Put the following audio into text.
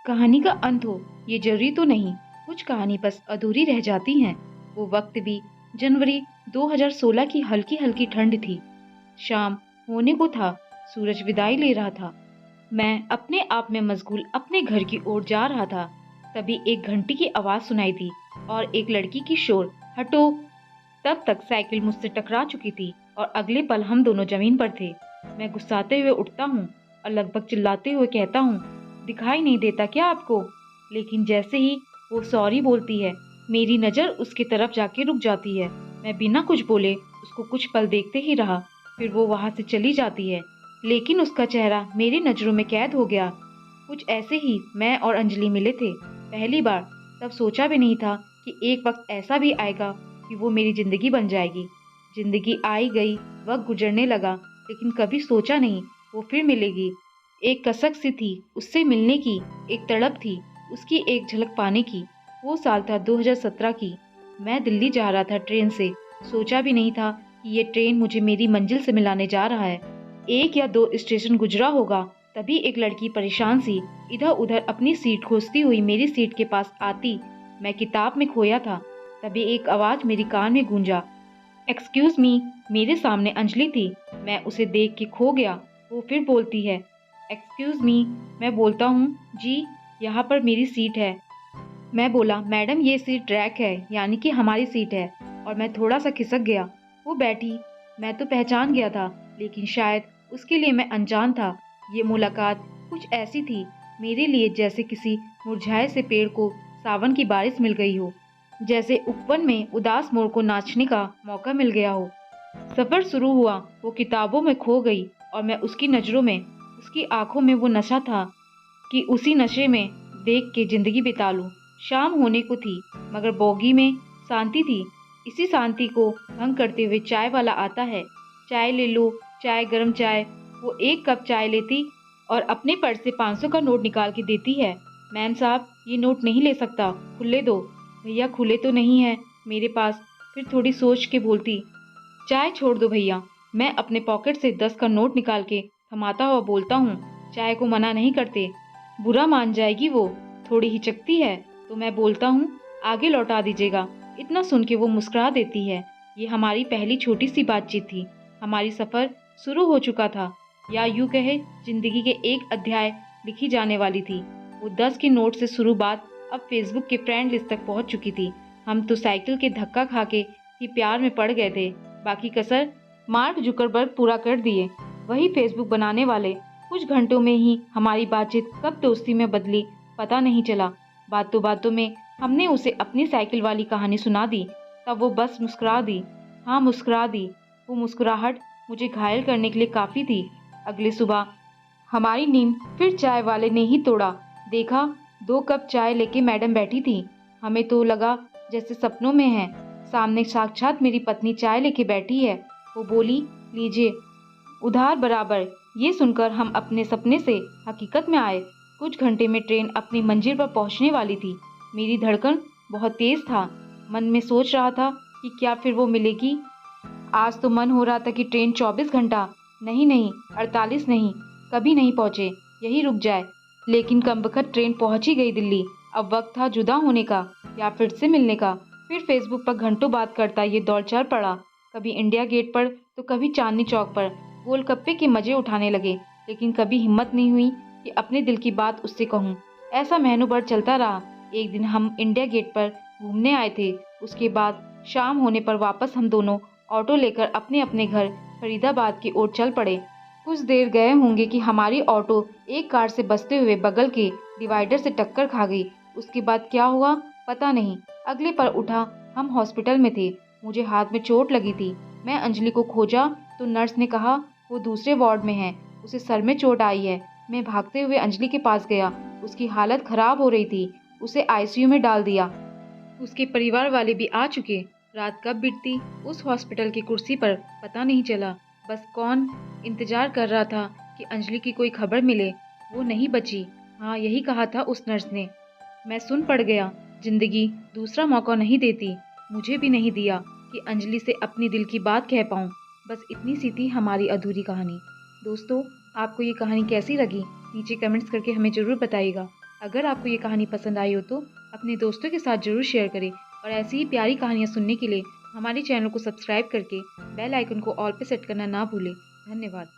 कहानी का अंत हो ये जरूरी तो नहीं, कुछ कहानी बस अधूरी रह जाती हैं। वो वक्त भी जनवरी 2016 की हल्की हल्की ठंड थी। शाम होने को था, सूरज विदाई ले रहा था। मैं अपने आप में मशगूल अपने घर की ओर जा रहा था। तभी एक घंटी की आवाज सुनाई दी और एक लड़की की शोर, हटो। तब तक साइकिल मुझसे टकरा चुकी थी और अगले पल हम दोनों जमीन पर थे। मैं गुस्साते हुए उठता हूँ और लगभग चिल्लाते हुए कहता हूँ, दिखाई नहीं देता क्या आपको? लेकिन जैसे ही वो सॉरी बोलती है, मेरी नज़र उसकी तरफ जाके रुक जाती है। मैं बिना कुछ बोले उसको कुछ पल देखते ही रहा, फिर वो वहाँ से चली जाती है। लेकिन उसका चेहरा मेरी नज़रों में कैद हो गया। कुछ ऐसे ही मैं और अंजलि मिले थे, पहली बार। तब सोचा भी नहीं था कि एक वक्त ऐसा भी आएगा कि वो मेरी जिंदगी बन जाएगी। जिंदगी आई गई, वक्त गुजरने लगा, लेकिन कभी सोचा नहीं वो फिर मिलेगी। एक कसक सी थी उससे मिलने की, एक तड़प थी उसकी एक झलक पाने की। वो साल था 2017 की। मैं दिल्ली जा रहा था ट्रेन से। सोचा भी नहीं था कि ये ट्रेन मुझे मेरी मंजिल से मिलाने जा रहा है। एक या दो स्टेशन गुजरा होगा, तभी एक लड़की परेशान सी इधर उधर अपनी सीट खोजती हुई मेरी सीट के पास आती। मैं किताब में खोया था। तभी एक आवाज मेरी कान में गूंजा, एक्सक्यूज मी। मेरे सामने अंजलि थी। मैं उसे देख के खो गया। वो फिर बोलती है, एक्सक्यूज मी। मैं बोलता हूँ, जी यहाँ पर मेरी सीट है। मैं बोला, मैडम ये सीट रैक है, यानी कि हमारी सीट है। और मैं थोड़ा सा खिसक गया। वो बैठी। मैं तो पहचान गया था, लेकिन शायद उसके लिए मैं अनजान था। ये मुलाकात कुछ ऐसी थी मेरे लिए जैसे किसी मुरझाए से पेड़ को सावन की बारिश मिल गई हो, जैसे उपवन में उदास मोर को नाचने का मौका मिल गया हो। सफर शुरू हुआ, वो किताबों में खो गई और मैं उसकी नज़रों में, उसकी आंखों में वो नशा था कि उसी नशे में देख के जिंदगी बिता लूं। शाम होने को थी, मगर बोगी में शांति थी। इसी शांति को भंग करते हुए चाय वाला आता है। चाय ले लो, चाय, गरम चाय। वो एक कप चाय लेती और अपने पर्स से 500 का नोट निकाल के देती है। मैम साहब, ये नोट नहीं ले सकता, खुले दो। भैया खुले तो नहीं है मेरे पास। फिर थोड़ी सोच के बोलती, चाय छोड़ दो भैया। मैं अपने पॉकेट से 10 का नोट निकाल के थमाता हुआ बोलता हूँ, चाय को मना नहीं करते, बुरा मान जाएगी वो। थोड़ी हिचकती है तो मैं बोलता हूँ, आगे लौटा दीजिएगा। इतना सुन के वो मुस्कुरा देती है। ये हमारी पहली छोटी सी बातचीत थी। हमारी सफ़र शुरू हो चुका था, या यूँ कहे जिंदगी के एक अध्याय लिखी जाने वाली थी। वो 10 के नोट से शुरू बात अब फेसबुक के फ्रेंड लिस्ट तक पहुँच चुकी थी। हम तो साइकिल के धक्का खा के ही प्यार में पड़ गए थे। बाकी कसर मार्क जुकरबर्ग पूरा कर दिए, वही फेसबुक बनाने वाले। कुछ घंटों में ही हमारी बातचीत कब दोस्ती में बदली पता नहीं चला। बातों बातों में हमने उसे अपनी साइकिल वाली कहानी सुना दी। तब वो बस मुस्कुरा दी। हाँ, मुस्कुरा दी। वो मुस्कुराहट मुझे घायल करने के लिए काफ़ी थी। अगली सुबह हमारी नींद फिर चाय वाले ने ही तोड़ा। देखा, 2 कप चाय लेके मैडम बैठी थी। हमें तो लगा जैसे सपनों में है। सामने साक्षात मेरी पत्नी चाय लेके बैठी है। वो बोली, लीजिए, उधार बराबर। ये सुनकर हम अपने सपने से हकीकत में आए। कुछ घंटे में ट्रेन अपनी मंजिल पर पहुंचने वाली थी। मेरी धड़कन बहुत तेज था। मन में सोच रहा था कि क्या फिर वो मिलेगी। आज तो मन हो रहा था कि ट्रेन 24 घंटा नहीं नहीं, 48 नहीं, कभी नहीं पहुंचे, यही रुक जाए। लेकिन कमबख्त ट्रेन पहुंच ही गई दिल्ली। अब वक्त था जुदा होने का या फिर से मिलने का। फिर फेसबुक पर घंटों बात करता ये दौर चल पड़ा। कभी इंडिया गेट पर तो कभी चांदनी चौक पर गोलगप्पे के मजे उठाने लगे। लेकिन कभी हिम्मत नहीं हुई कि अपने दिल की बात उससे कहूँ। ऐसा महीनों भर चलता रहा। एक दिन हम इंडिया गेट पर घूमने आए थे। उसके बाद शाम होने पर वापस हम दोनों ऑटो लेकर अपने अपने घर फरीदाबाद की ओर चल पड़े। कुछ देर गए होंगे कि हमारी ऑटो एक कार से बसते हुए बगल के डिवाइडर से टक्कर खा गई। उसके बाद क्या हुआ पता नहीं। अगले पर उठा हम हॉस्पिटल में थे। मुझे हाथ में चोट लगी थी। मैं अंजलि को खोजा तो नर्स ने कहा वो दूसरे वार्ड में है, उसे सर में चोट आई है। मैं भागते हुए अंजलि के पास गया। उसकी हालत खराब हो रही थी। उसे आईसीयू में डाल दिया। उसके परिवार वाले भी आ चुके। रात कब बीतती उस हॉस्पिटल की कुर्सी पर पता नहीं चला। बस कौन इंतजार कर रहा था कि अंजलि की कोई खबर मिले। वो नहीं बची। हाँ, यही कहा था उस नर्स ने। मैं सुन पड़ गया। जिंदगी दूसरा मौका नहीं देती। मुझे भी नहीं दिया कि अंजलि से अपनी दिल की बात कह पाऊँ। बस इतनी सी थी हमारी अधूरी कहानी। दोस्तों, आपको ये कहानी कैसी लगी? नीचे कमेंट्स करके हमें ज़रूर बताइएगा। अगर आपको ये कहानी पसंद आई हो तो अपने दोस्तों के साथ ज़रूर शेयर करें और ऐसी ही प्यारी कहानियाँ सुनने के लिए हमारे चैनल को सब्सक्राइब करके बेल आइकन को ऑल पे सेट करना ना भूलें। धन्यवाद।